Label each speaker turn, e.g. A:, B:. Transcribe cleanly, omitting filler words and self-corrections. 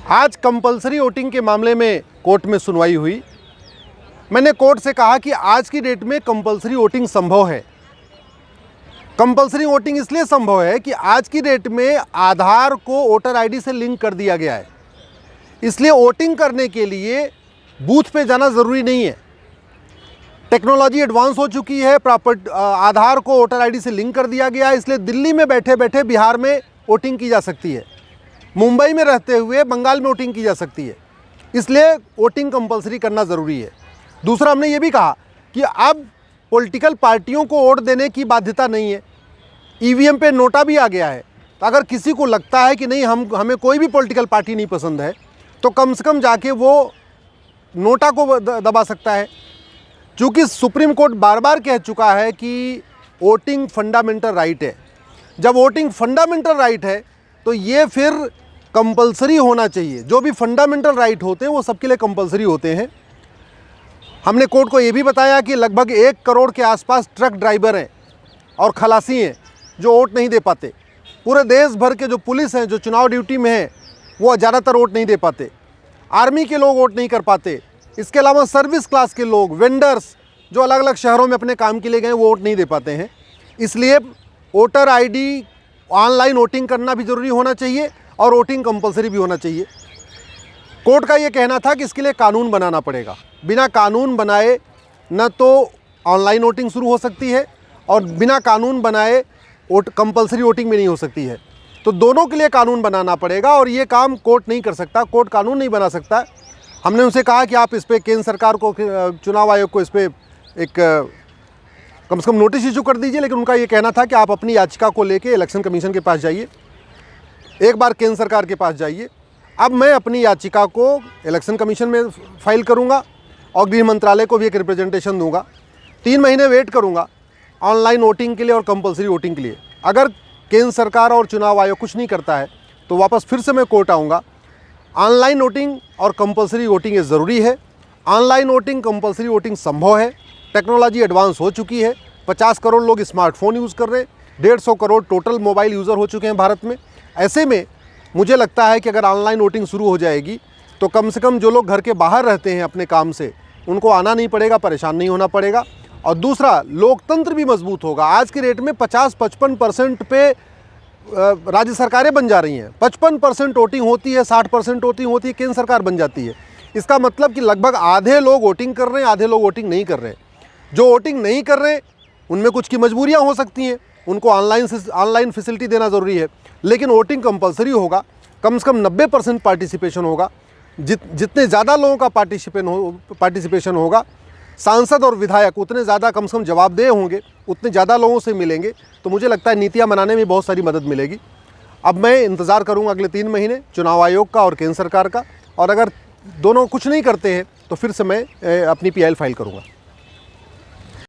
A: आज compulsory voting के मामले में कोर्ट में सुनवाई हुई। मैंने कोर्ट से कहा कि आज की डेट में कंपलसरी वोटिंग संभव है। कंपलसरी वोटिंग इसलिए संभव है कि आज की डेट में आधार को वोटर आईडी से लिंक कर दिया गया है, इसलिए वोटिंग करने के लिए बूथ पे जाना ज़रूरी नहीं है। टेक्नोलॉजी एडवांस हो चुकी है, आधार को वोटर आईडी से लिंक कर दिया गया है, इसलिए दिल्ली में बैठे बैठे बिहार में वोटिंग की जा सकती है, मुंबई में रहते हुए बंगाल में वोटिंग की जा सकती है। इसलिए वोटिंग कंपलसरी करना ज़रूरी है। दूसरा, हमने ये भी कहा कि अब पॉलिटिकल पार्टियों को वोट देने की बाध्यता नहीं है। ईवीएम पे नोटा भी आ गया है, तो अगर किसी को लगता है कि नहीं हमें कोई भी पॉलिटिकल पार्टी नहीं पसंद है, तो कम से कम जाके वो नोटा को दबा सकता है। चूँकि सुप्रीम कोर्ट बार बार कह चुका है कि वोटिंग फंडामेंटल राइट है। जब वोटिंग फंडामेंटल राइट है तो ये फिर कंपलसरी होना चाहिए। जो भी फंडामेंटल राइट होते हैं वो सबके लिए कंपलसरी होते हैं। हमने कोर्ट को ये भी बताया कि लगभग 1 करोड़ के आसपास ट्रक ड्राइवर हैं और खलासी हैं जो वोट नहीं दे पाते। पूरे देश भर के जो पुलिस हैं, जो चुनाव ड्यूटी में हैं, वो ज़्यादातर वोट नहीं दे पाते। आर्मी के लोग वोट नहीं कर पाते। इसके अलावा सर्विस क्लास के लोग, वेंडर्स जो अलग अलग शहरों में अपने काम के लिए गए, वो वोट नहीं दे पाते हैं। इसलिए वोटर आईडी, ऑनलाइन वोटिंग करना भी ज़रूरी होना चाहिए और वोटिंग कंपलसरी भी होना चाहिए। कोर्ट का ये कहना था कि इसके लिए कानून बनाना पड़ेगा। बिना कानून बनाए न तो ऑनलाइन वोटिंग शुरू हो सकती है और बिना कानून बनाए कंपलसरी वोटिंग भी नहीं हो सकती है। तो दोनों के लिए कानून बनाना पड़ेगा और ये काम कोर्ट नहीं कर सकता, कोर्ट कानून नहीं बना सकता। हमने उनसे कहा कि आप इस पर केंद्र सरकार को, चुनाव आयोग को इस पर एक कम से कम नोटिस इशू कर दीजिए, लेकिन उनका ये कहना था कि आप अपनी याचिका को लेके इलेक्शन कमीशन के पास जाइए, एक बार केंद्र सरकार के पास जाइए। अब मैं अपनी याचिका को इलेक्शन कमीशन में फाइल करूंगा और गृह मंत्रालय को भी एक रिप्रेजेंटेशन दूंगा। 3 महीने वेट करूंगा ऑनलाइन वोटिंग के लिए और कंपलसरी वोटिंग के लिए। अगर केंद्र सरकार और चुनाव आयोग कुछ नहीं करता है तो वापस फिर से मैं कोर्ट आऊँगा। ऑनलाइन वोटिंग और कंपलसरी वोटिंग ये ज़रूरी है। ऑनलाइन वोटिंग, कंपलसरी वोटिंग संभव है। टेक्नोलॉजी एडवांस हो चुकी है। 50 करोड़ लोग स्मार्टफोन यूज़ कर रहे हैं, 150 करोड़ टोटल मोबाइल यूज़र हो चुके हैं भारत में। ऐसे में मुझे लगता है कि अगर ऑनलाइन वोटिंग शुरू हो जाएगी तो कम से कम जो लोग घर के बाहर रहते हैं अपने काम से, उनको आना नहीं पड़ेगा, परेशान नहीं होना पड़ेगा। और दूसरा, लोकतंत्र भी मजबूत होगा। आज की रेट में 50-55% पे राज्य सरकारें बन जा रही हैं। 55% वोटिंग होती है, 60% वोटिंग होती है, केंद्र सरकार बन जाती है। इसका मतलब कि लगभग आधे लोग वोटिंग कर रहे हैं, आधे लोग वोटिंग नहीं कर रहे हैं। जो वोटिंग नहीं कर रहे, उनमें कुछ की मजबूरियां हो सकती हैं, उनको ऑनलाइन फैसिलिटी देना ज़रूरी है। लेकिन वोटिंग कंपलसरी होगा, कम से कम 90% पार्टिसिपेशन होगा। जितने ज़्यादा लोगों का पार्टिसिपेशन होगा, सांसद और विधायक उतने ज़्यादा कम से कम जवाबदेह होंगे, उतने ज़्यादा लोगों से मिलेंगे, तो मुझे लगता है नीतियाँ बनाने में बहुत सारी मदद मिलेगी। अब मैं इंतज़ार करूँगा अगले 3 महीने चुनाव आयोग का और केंद्र सरकार का, और अगर दोनों कुछ नहीं करते हैं तो फिर से मैं अपनी PIL फाइल करूँगा।